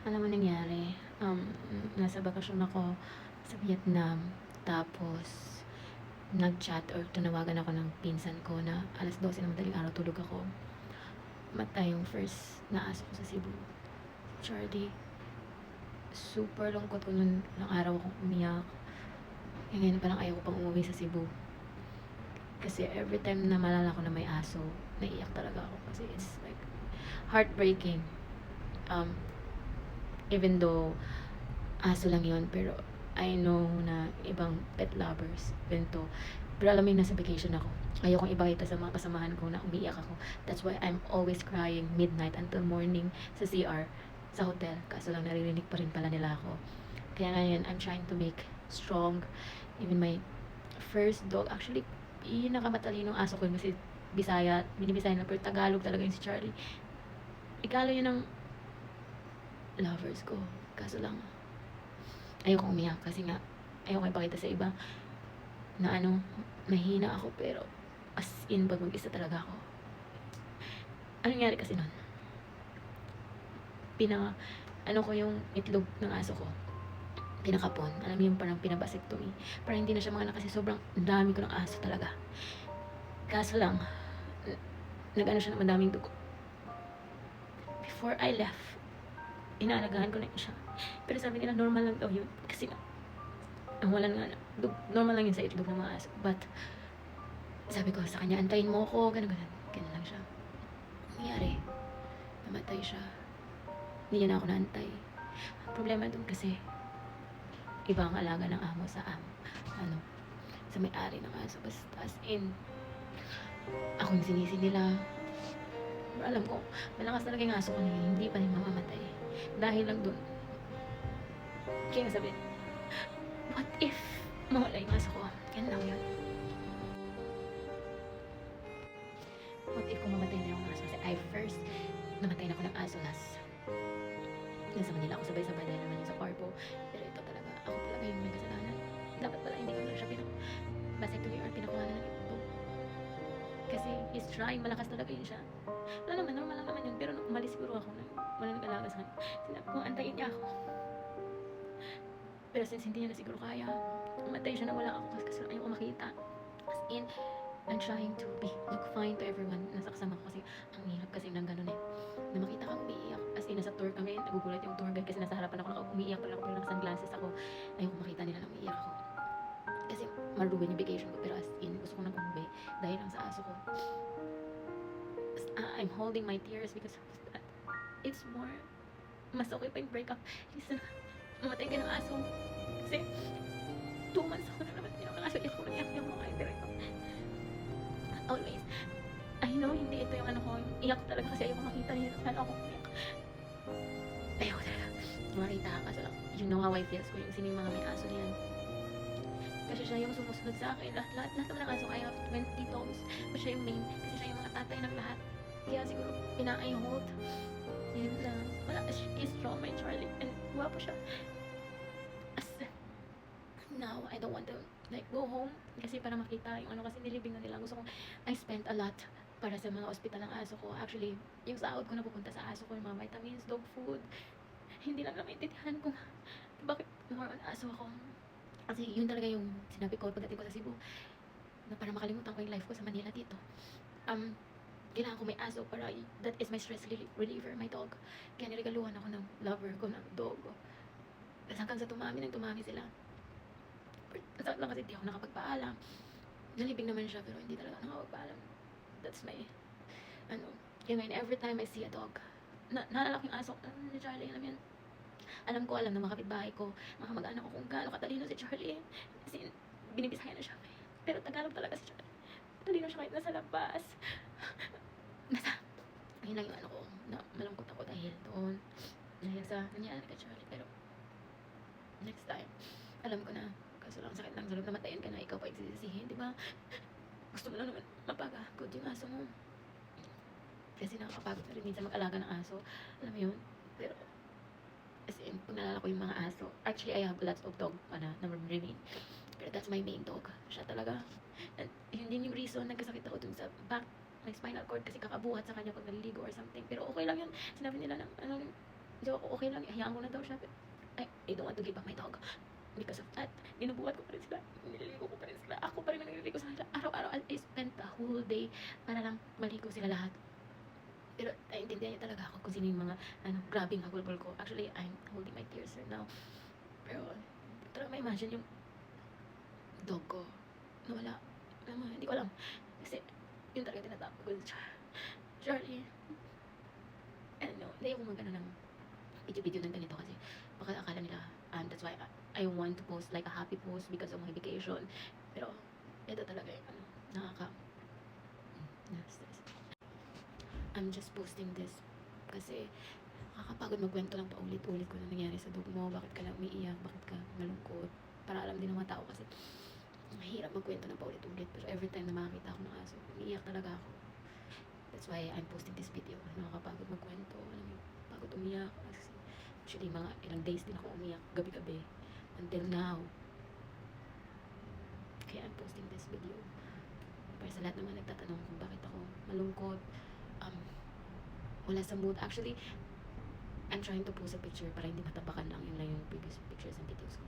Alam mo nangyari, nasa bakasyon ako sa Vietnam. Tapos, nag-chat or tinawagan ako ng pinsan ko na 12:00 ng madaling araw tulog ako. Matay yung first na aso ko sa Cebu. Charlie, super lungkot ko nun ng araw akong umiyak. Eh, ngayon parang ayaw ko pang umuwi sa Cebu. Kasi every time na malala ko na may aso, naiiyak talaga ako. Kasi it's like heartbreaking. Um, Even though aso lang yun, pero I know na ibang pet lovers, ganito. Pero alam mo yung nasa vacation ako. Ayokong ipakita sa mga kasamahan ko na umiiyak ako. That's why I'm always crying midnight until morning sa CR, sa hotel. Kaso lang naririnig pa rin pala nila ako. Kaya ngayon, I'm trying to make strong. Even my first dog, actually, pinakamatalinong aso ko yun kasi Bisaya, binibisaya na, pero Tagalog talaga yun si Charlie. Ikalo yun ng lovers ko. Kaso lang, ayokong umiyak kasi nga, ayokong ipakita sa iba na mahina ako, pero as in, pag mag-isa talaga ako. Ano nangyari kasi nun? Ko yung itlog ng aso ko. Pinakapon. Alam mo yung parang pinabasectomy. Parang hindi na siya mga kasi sobrang dami ko ng aso talaga. Kaso lang, nag-ano siya ng madaming dugo. Before I left, inaalagaan ko na yun siya. Pero sabi nila, normal lang daw yun. Kasi nga, wala nga, normal lang yun sa itlog ng mga aso. But, sabi ko sa kanya, antayin mo ko, ganun. Ganun lang siya. Nangyari, namatay siya. Hindi niya na ako naantay. Ang problema dun kasi, iba ang alaga ng amo sa sa may-ari ng aso. Basta as in, ako yung sinisi nila. Pero alam ko, malakas talaga yung aso ko na yun, hindi pa rin mamamatay. Dahil lang dun, kaya sabi, what if mawala yung aso ko? Yan lang yun. What if kung mamatay na yung aso? Kasi I first, namatay na ako ng aso last. Nasa Manila ako sabay-sabay dahil naman yung sa Carbo. Pero ito talaga, ako talaga yung may kasalanan. Dapat pala hindi ko lang siya vasectomy or pinakuha na ng ito. Kasi he's trying, malakas talaga yun siya. Wala naman, normal lang naman yun. Pero nung umalis siguro ako, wala nag-alaga sa kanya. Sinabi ko, antayin niya ako. Pero since hindi niya na siguro kaya, umatay siya na wala ako kasi ayaw ko makita. As in, I'm trying to look fine to everyone nasa kasama ko kasi ang hirap kasi ng ganun eh. Na makita kang umiiyak. As in, nasa tour kami, nagugulat yung tour guide kasi nasa harapan ako, umiiyak pa rin ako pero naka-sunglasses ako. Ayaw ko makita nila na umiiyak ako. Kasi maruruin yung vacation ko, pero as in, gusto ko nang umuwi dahil lang sa aso ko. I'm holding my tears because it's more, mas okay pa yung breakup. Kasi mamatay ka ng aso. Kasi 2 months ako na naman ng aso. Iyak ko nang iyak yung mga direkto. Always. I know, hindi ito yung ko. Iyak ko talaga kasi ayoko makita nila. Sana ako umiyak. Ayoko talaga. Makita ka. Kaso lang, you know how I feel ko yung sino yung mga may aso niyan. Kasi siya yung sumusunod sa akin. Lahat naman ng aso, I have 20 dogs. But siya yung main. Kasi siya yung mga tatay ng lahat. Kaya siguro, I hold. Yun lang. Wala, he's strong, my Charlie. And guwapo siya. As now, I don't want to go home kasi para makita yung kasi nilibing na nila. Gusto ko, I spent a lot para sa mga ospital ng aso ko. Actually, yung sahod ko na pupunta sa aso ko, yung mga vitamins, dog food. Hindi lang maintindihan ko bakit more on aso ako. Kasi yun talaga yung sinabi ko pagdating ko sa Cebu na para makalimutan ko yung life ko sa Manila dito. Kailangan ko may aso para that is my stress reliever, my dog. Kaya niregaluhan ako ng lover ko ng dog. Tapos hanggang sa tumami sila. Sakit lang kasi di ako nakapagpaalam. Nalibing naman siya pero hindi talaga nakapagpaalam. That's my, kaya ngayon every time I see a dog, naalala ko yung aso, si Charlie, alam yun. Alam na mga kapitbahay ko, mga kamag-anak ko kung gaano katalino si Charlie. Kasi binibisaya na siya. Pero Tagalog talaga si Charlie. Talino siya kahit nasa labas. Ayun lang yung ko, na malungkot ako dahil doon. Dahil sa nangyari kay Charlie. Pero, next time, alam ko na, kaso lang sakit lang sa loob, namatayan ka na, ikaw pa igsisisihin, di ba? Gusto mo lang naman mapagod yung aso mo. Kasi nakakapagod na rin minsan mag-alaga ng aso. Alam mo yun? Pero, as in, pag nalala ko yung mga aso, actually, I have lots of dog na remain. Pero that's my main dog. Siya talaga. And yun din yung reason nagkasakit ako dun sa may spinal cord kasi kakabuhat sa kanya pag naliligo or something. Pero okay lang yun. Sinabi nila ng So, okay lang, hayaan ko na daw siya. I don't want to give up my dog. Because of that, binubuhat ko pa rin sila. Nililigo ko pa rin sila. Ako pa rin ang nililigo sa kanila. Araw-araw, I spent the whole day para lang maligo sila lahat. Pero naiintindihan niya talaga ako kung sino yung mga grabing hagulgol ko. Actually, I'm holding my tears right now. Pero, tara ma-imagine yung dog ko nawala. Hindi ko alam. Kasi, yun talaga tinatawag ko. Charlie. Ano, hindi ako magano ng video-video ng ganito kasi baka akala nila, that's why I want to post like a happy post because of my vacation. Pero, ito talaga yung na-stress. I'm just posting this kasi nakakapagod magkwento lang paulit-ulit ko na nangyari sa dog mo, bakit ka lang umiiyak, bakit ka malungkot, para alam din ng mga tao kasi mahirap magkwento ng paulit-ulit, pero every time na makakita ako ng aso, umiiyak talaga ako. That's why I'm posting this video. Nakakapagod magkwento, alam mo, pagod umiyak kasi actually mga ilang days din ako umiyak gabi-gabi until now. Kaya I'm posting this video para sa lahat naman nagtatanong kung bakit ako malungkot, wala sa mood. Actually, I'm trying to post a picture para hindi matapakan lang yung previous pictures and videos ko.